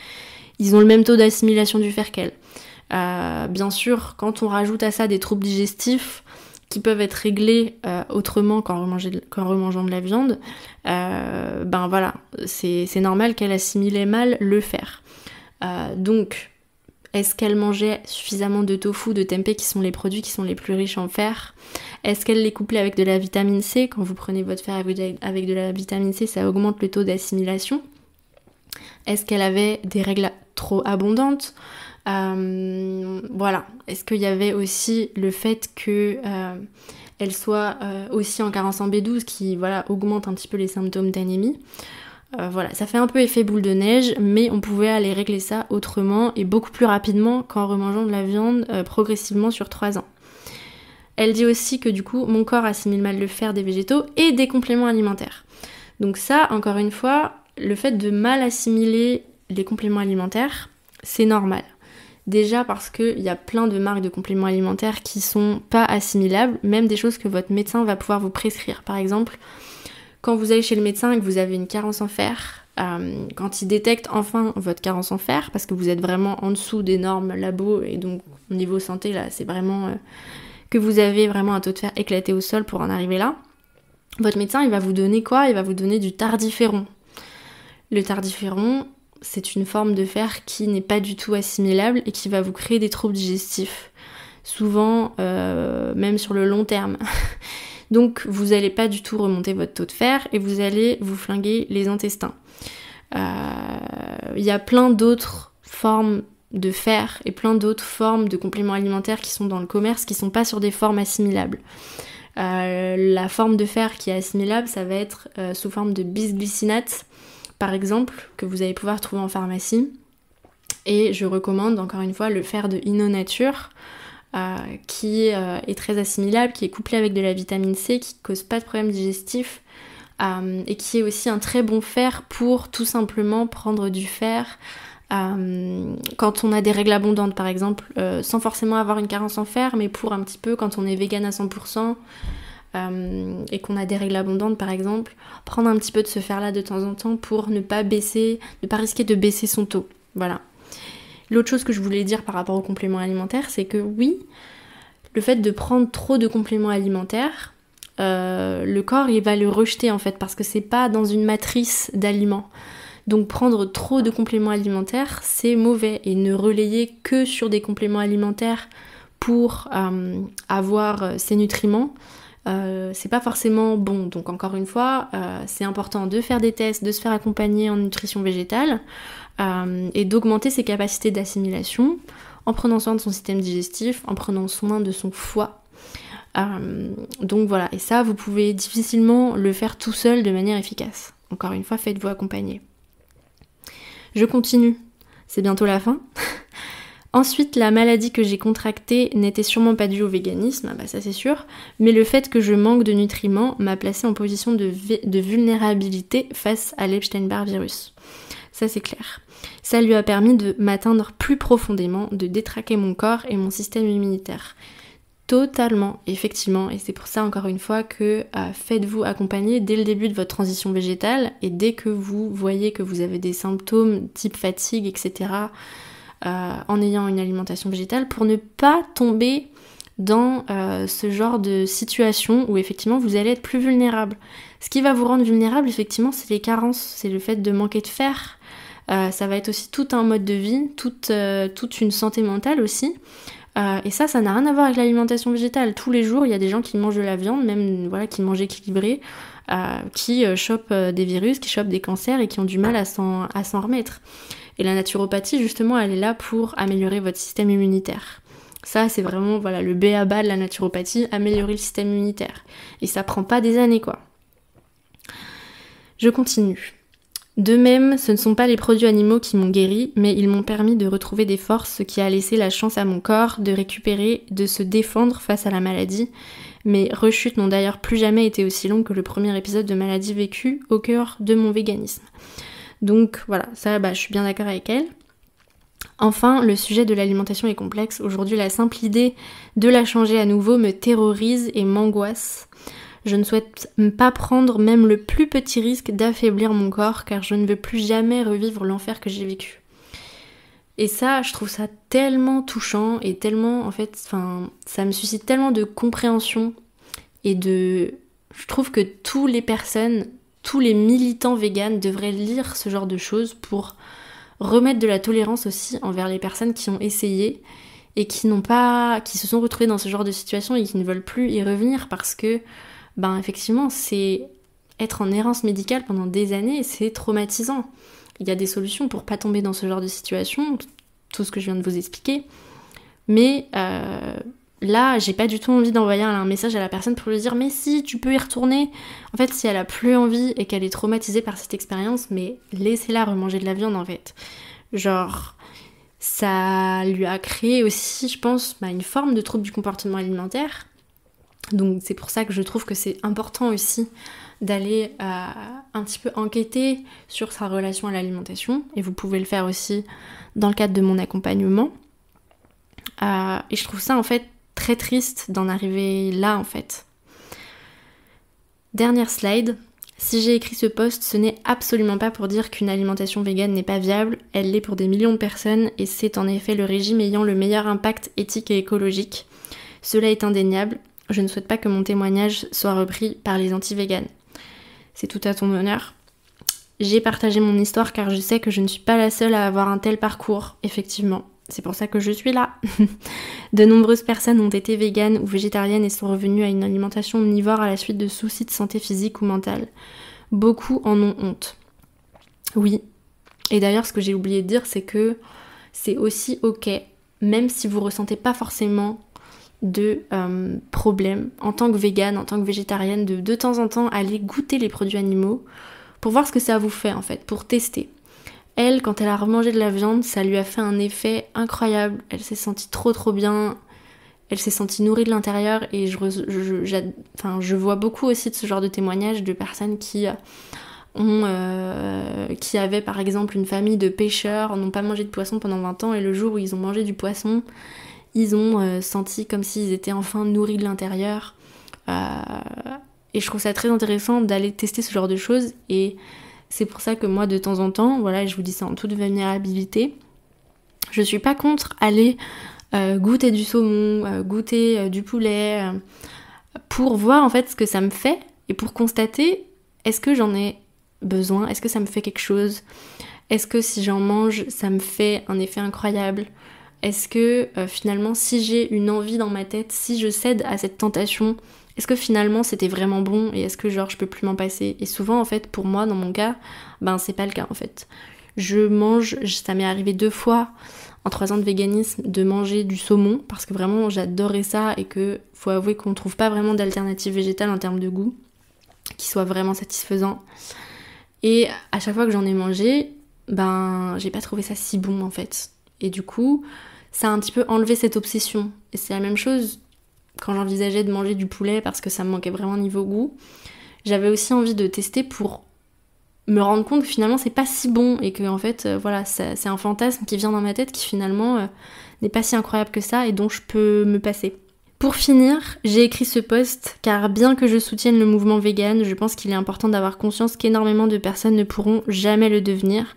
ils ont le même taux d'assimilation du fer qu'elle. Bien sûr, quand on rajoute à ça des troubles digestifs qui peuvent être réglés autrement qu'en remangeant de la viande, voilà, c'est normal qu'elle assimilait mal le fer. Donc, est-ce qu'elle mangeait suffisamment de tofu, de tempeh, qui sont les produits qui sont les plus riches en fer? Est-ce qu'elle les couplait avec de la vitamine C? Quand vous prenez votre fer avec de la vitamine C, ça augmente le taux d'assimilation. Est-ce qu'elle avait des règles trop abondantes? Voilà. Est-ce qu'il y avait aussi le fait que elle soit aussi en carence en B12 qui augmente un petit peu les symptômes d'anémie? Voilà, ça fait un peu effet boule de neige, mais on pouvait aller régler ça autrement et beaucoup plus rapidement qu'en remangeant de la viande progressivement sur 3 ans. Elle dit aussi que du coup, mon corps assimile mal le fer des végétaux et des compléments alimentaires. Donc ça, encore une fois, le fait de mal assimiler les compléments alimentaires, c'est normal. Déjà parce qu'il y a plein de marques de compléments alimentaires qui sont pas assimilables, même des choses que votre médecin va pouvoir vous prescrire. Par exemple, quand vous allez chez le médecin et que vous avez une carence en fer, quand il détecte enfin votre carence en fer, parce que vous êtes vraiment en dessous des normes labo, et donc au niveau santé, là, c'est vraiment que vous avez vraiment un taux de fer éclaté au sol pour en arriver là, votre médecin, il va vous donner quoi? Il va vous donner du tardiféron. Le tardiféron, c'est une forme de fer qui n'est pas du tout assimilable et qui va vous créer des troubles digestifs, souvent même sur le long terme. Donc vous n'allez pas du tout remonter votre taux de fer et vous allez vous flinguer les intestins. Il y a plein d'autres formes de fer et plein d'autres formes de compléments alimentaires qui sont dans le commerce qui sont pas sur des formes assimilables. La forme de fer qui est assimilable, ça va être sous forme de bisglycinate, par exemple, que vous allez pouvoir trouver en pharmacie. Et je recommande encore une fois le fer de InnoNature, qui est très assimilable, qui est couplé avec de la vitamine C, qui ne cause pas de problème digestif, et qui est aussi un très bon fer pour tout simplement prendre du fer quand on a des règles abondantes par exemple, sans forcément avoir une carence en fer, mais pour un petit peu quand on est vegan à 100%, et qu'on a des règles abondantes par exemple, prendre un petit peu de ce fer là de temps en temps pour ne pas risquer de baisser son taux. Voilà. L'autre chose que je voulais dire par rapport aux compléments alimentaires, c'est que oui, le fait de prendre trop de compléments alimentaires, le corps il va le rejeter en fait, parce que c'est pas dans une matrice d'aliments. Donc prendre trop de compléments alimentaires, c'est mauvais, et ne relayer que sur des compléments alimentaires pour avoir ces nutriments, c'est pas forcément bon. Donc encore une fois, c'est important de faire des tests, de se faire accompagner en nutrition végétale, et d'augmenter ses capacités d'assimilation en prenant soin de son système digestif, en prenant soin de son foie. Donc voilà, et ça vous pouvez difficilement le faire tout seul de manière efficace. Encore une fois, faites-vous accompagner. Je continue, c'est bientôt la fin. Ensuite, la maladie que j'ai contractée n'était sûrement pas due au véganisme, ça c'est sûr, mais le fait que je manque de nutriments m'a placée en position de vulnérabilité face à l'Epstein-Barr virus. Ça c'est clair. Ça lui a permis de m'atteindre plus profondément, de détraquer mon corps et mon système immunitaire. Totalement, effectivement, et c'est pour ça encore une fois que faites-vous accompagner dès le début de votre transition végétale, et dès que vous voyez que vous avez des symptômes type fatigue, etc., en ayant une alimentation végétale, pour ne pas tomber dans ce genre de situation où effectivement vous allez être plus vulnérable. Ce qui va vous rendre vulnérable, effectivement, c'est les carences, c'est le fait de manquer de fer. Ça va être aussi tout un mode de vie, toute une santé mentale aussi. Et ça n'a rien à voir avec l'alimentation végétale. Tous les jours, il y a des gens qui mangent de la viande, même qui mangent équilibré, qui chopent des virus, qui chopent des cancers et qui ont du mal à s'en remettre. Et la naturopathie, justement, elle est là pour améliorer votre système immunitaire. Ça, c'est vraiment le b.a.-ba de la naturopathie, améliorer le système immunitaire. Et ça prend pas des années, quoi. Je continue. De même, ce ne sont pas les produits animaux qui m'ont guéri, mais ils m'ont permis de retrouver des forces, ce qui a laissé la chance à mon corps de récupérer, de se défendre face à la maladie. Mes rechutes n'ont d'ailleurs plus jamais été aussi longues que le premier épisode de maladie vécue au cœur de mon véganisme. Donc voilà, ça je suis bien d'accord avec elle. Enfin, le sujet de l'alimentation est complexe. Aujourd'hui, la simple idée de la changer à nouveau me terrorise et m'angoisse. Je ne souhaite pas prendre même le plus petit risque d'affaiblir mon corps car je ne veux plus jamais revivre l'enfer que j'ai vécu. Et ça, je trouve ça tellement touchant et tellement, ça me suscite tellement de compréhension et je trouve que tous les militants véganes devraient lire ce genre de choses pour remettre de la tolérance aussi envers les personnes qui ont essayé et qui se sont retrouvées dans ce genre de situation et qui ne veulent plus y revenir parce que effectivement, c'est être en errance médicale pendant des années et c'est traumatisant. Il y a des solutions pour pas tomber dans ce genre de situation, tout ce que je viens de vous expliquer. Mais là, j'ai pas du tout envie d'envoyer un message à la personne pour lui dire « Mais si, tu peux y retourner !» En fait, si elle a plus envie et qu'elle est traumatisée par cette expérience, mais laissez-la remanger de la viande en fait. Genre, ça lui a créé aussi, je pense, une forme de trouble du comportement alimentaire. Donc c'est pour ça que je trouve que c'est important aussi d'aller un petit peu enquêter sur sa relation à l'alimentation. Et vous pouvez le faire aussi dans le cadre de mon accompagnement. Et je trouve ça en fait très triste d'en arriver là en fait. Dernière slide. Si j'ai écrit ce post, ce n'est absolument pas pour dire qu'une alimentation végane n'est pas viable. Elle l'est pour des millions de personnes et c'est en effet le régime ayant le meilleur impact éthique et écologique. Cela est indéniable. Je ne souhaite pas que mon témoignage soit repris par les anti-véganes. C'est tout à ton honneur. J'ai partagé mon histoire car je sais que je ne suis pas la seule à avoir un tel parcours, effectivement. C'est pour ça que je suis là. De nombreuses personnes ont été véganes ou végétariennes et sont revenues à une alimentation omnivore à la suite de soucis de santé physique ou mentale. Beaucoup en ont honte. Oui. Et d'ailleurs, ce que j'ai oublié de dire, c'est que c'est aussi ok, même si vous ressentez pas forcément de problèmes en tant que végane, en tant que végétarienne, de temps en temps aller goûter les produits animaux pour voir ce que ça vous fait en fait, pour tester. Elle, quand elle a remangé de la viande, ça lui a fait un effet incroyable, elle s'est sentie trop bien, elle s'est sentie nourrie de l'intérieur et je vois beaucoup aussi de ce genre de témoignages de personnes qui avaient par exemple une famille de pêcheurs, n'ont pas mangé de poisson pendant 20 ans et le jour où ils ont mangé du poisson, ils ont senti comme s'ils étaient enfin nourris de l'intérieur. Et je trouve ça très intéressant d'aller tester ce genre de choses. Et c'est pour ça que moi, de temps en temps, voilà, je vous dis ça en toute vulnérabilité, je suis pas contre aller goûter du saumon, goûter du poulet, pour voir en fait ce que ça me fait et pour constater est-ce que j'en ai besoin, est-ce que ça me fait quelque chose, est-ce que si j'en mange, ça me fait un effet incroyable. Est-ce que finalement, si j'ai une envie dans ma tête, si je cède à cette tentation, est-ce que finalement c'était vraiment bon et est-ce que je peux plus m'en passer? Et souvent en fait, pour moi, dans mon cas, c'est pas le cas en fait. Ça m'est arrivé 2 fois en 3 ans de véganisme de manger du saumon parce que vraiment j'adorais ça et que faut avouer qu'on trouve pas vraiment d'alternative végétale en termes de goût qui soit vraiment satisfaisant. Et à chaque fois que j'en ai mangé, j'ai pas trouvé ça si bon en fait. Et du coup, ça a un petit peu enlevé cette obsession. Et c'est la même chose quand j'envisageais de manger du poulet parce que ça me manquait vraiment niveau goût. J'avais aussi envie de tester pour me rendre compte que finalement c'est pas si bon et que en fait c'est un fantasme qui vient dans ma tête qui finalement n'est pas si incroyable que ça et dont je peux me passer. Pour finir, j'ai écrit ce post car bien que je soutienne le mouvement vegan, je pense qu'il est important d'avoir conscience qu'énormément de personnes ne pourront jamais le devenir.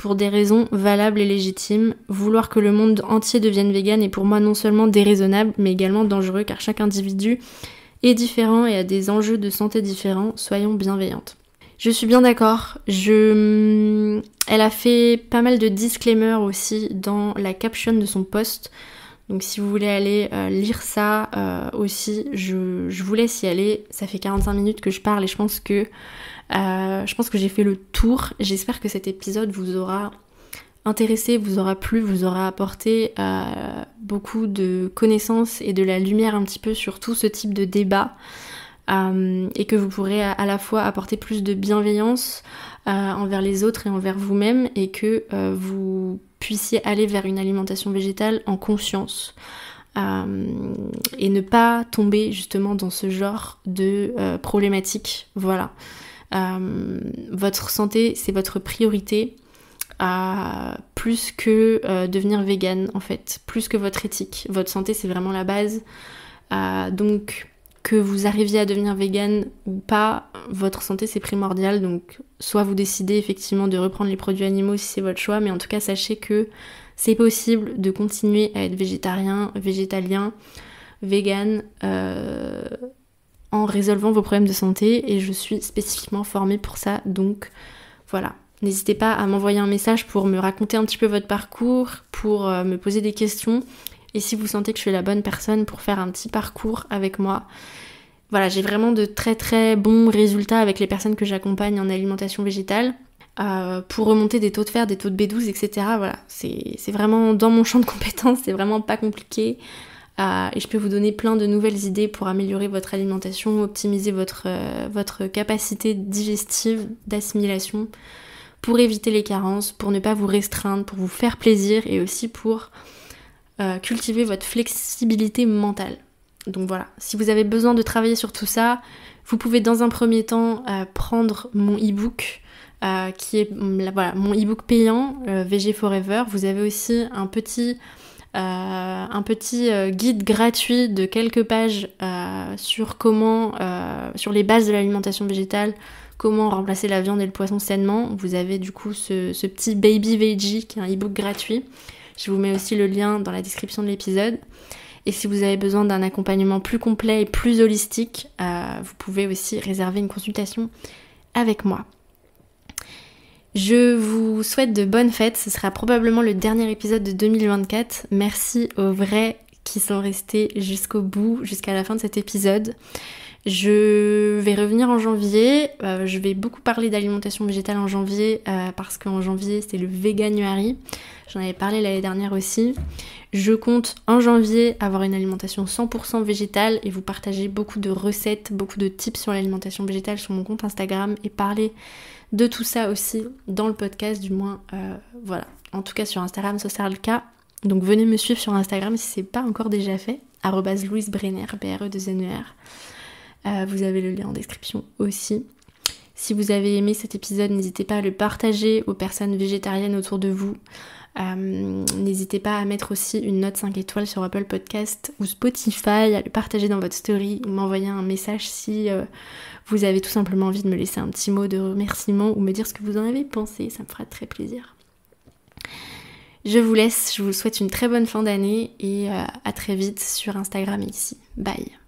pour des raisons valables et légitimes. Vouloir que le monde entier devienne vegan est pour moi non seulement déraisonnable, mais également dangereux, car chaque individu est différent et a des enjeux de santé différents. Soyons bienveillantes. Je suis bien d'accord. Elle a fait pas mal de disclaimers aussi dans la caption de son post. Donc si vous voulez aller lire ça aussi, je vous laisse y aller. Ça fait 45 minutes que je parle et je pense que j'ai fait le tour. J'espère que cet épisode vous aura intéressé, vous aura plu, vous aura apporté beaucoup de connaissances et de la lumière un petit peu sur tout ce type de débat. Et que vous pourrez à la fois apporter plus de bienveillance envers les autres et envers vous-même, et que vous puissiez aller vers une alimentation végétale en conscience et ne pas tomber justement dans ce genre de problématique. Voilà. Votre santé, c'est votre priorité, plus que devenir vegan en fait, plus que votre éthique. Votre santé, c'est vraiment la base. Donc que vous arriviez à devenir vegan ou pas, votre santé c'est primordial, donc soit vous décidez effectivement de reprendre les produits animaux si c'est votre choix, mais en tout cas sachez que c'est possible de continuer à être végétarien, végétalien, vegan, en résolvant vos problèmes de santé, et je suis spécifiquement formée pour ça, donc voilà. N'hésitez pas à m'envoyer un message pour me raconter un petit peu votre parcours, pour me poser des questions. Et si vous sentez que je suis la bonne personne pour faire un petit parcours avec moi. Voilà, j'ai vraiment de très très bons résultats avec les personnes que j'accompagne en alimentation végétale. Pour remonter des taux de fer, des taux de B12, etc. Voilà, c'est vraiment dans mon champ de compétences, c'est vraiment pas compliqué. Et je peux vous donner plein de nouvelles idées pour améliorer votre alimentation, optimiser votre capacité digestive, d'assimilation, pour éviter les carences, pour ne pas vous restreindre, pour vous faire plaisir, et aussi pour cultiver votre flexibilité mentale. Donc voilà, si vous avez besoin de travailler sur tout ça, vous pouvez dans un premier temps prendre mon e-book, qui est mon e-book payant, VG Forever. Vous avez aussi un petit guide gratuit de quelques pages sur sur les bases de l'alimentation végétale, comment remplacer la viande et le poisson sainement. Vous avez du coup ce petit Baby Veggie qui est un e-book gratuit. Je vous mets aussi le lien dans la description de l'épisode. Et si vous avez besoin d'un accompagnement plus complet et plus holistique, vous pouvez aussi réserver une consultation avec moi. Je vous souhaite de bonnes fêtes. Ce sera probablement le dernier épisode de 2024. Merci aux vrais qui sont restés jusqu'au bout, jusqu'à la fin de cet épisode. Je vais revenir en janvier. Je vais beaucoup parler d'alimentation végétale en janvier parce qu'en janvier c'est le Veganuary. J'en avais parlé l'année dernière aussi. Je compte en janvier avoir une alimentation 100% végétale et vous partager beaucoup de recettes, beaucoup de tips sur l'alimentation végétale sur mon compte Instagram, et parler de tout ça aussi dans le podcast, du moins voilà. En tout cas sur Instagram ça sera le cas. Donc venez me suivre sur Instagram si c'est pas encore déjà fait, @louisebrenner, BRE2NER. Vous avez le lien en description aussi. Si vous avez aimé cet épisode, n'hésitez pas à le partager aux personnes végétariennes autour de vous. N'hésitez pas à mettre aussi une note 5 étoiles sur Apple Podcast ou Spotify, à le partager dans votre story, ou m'envoyer un message si vous avez tout simplement envie de me laisser un petit mot de remerciement ou me dire ce que vous en avez pensé, ça me fera très plaisir. Je vous laisse, je vous souhaite une très bonne fin d'année et à très vite sur Instagram et ici. Bye.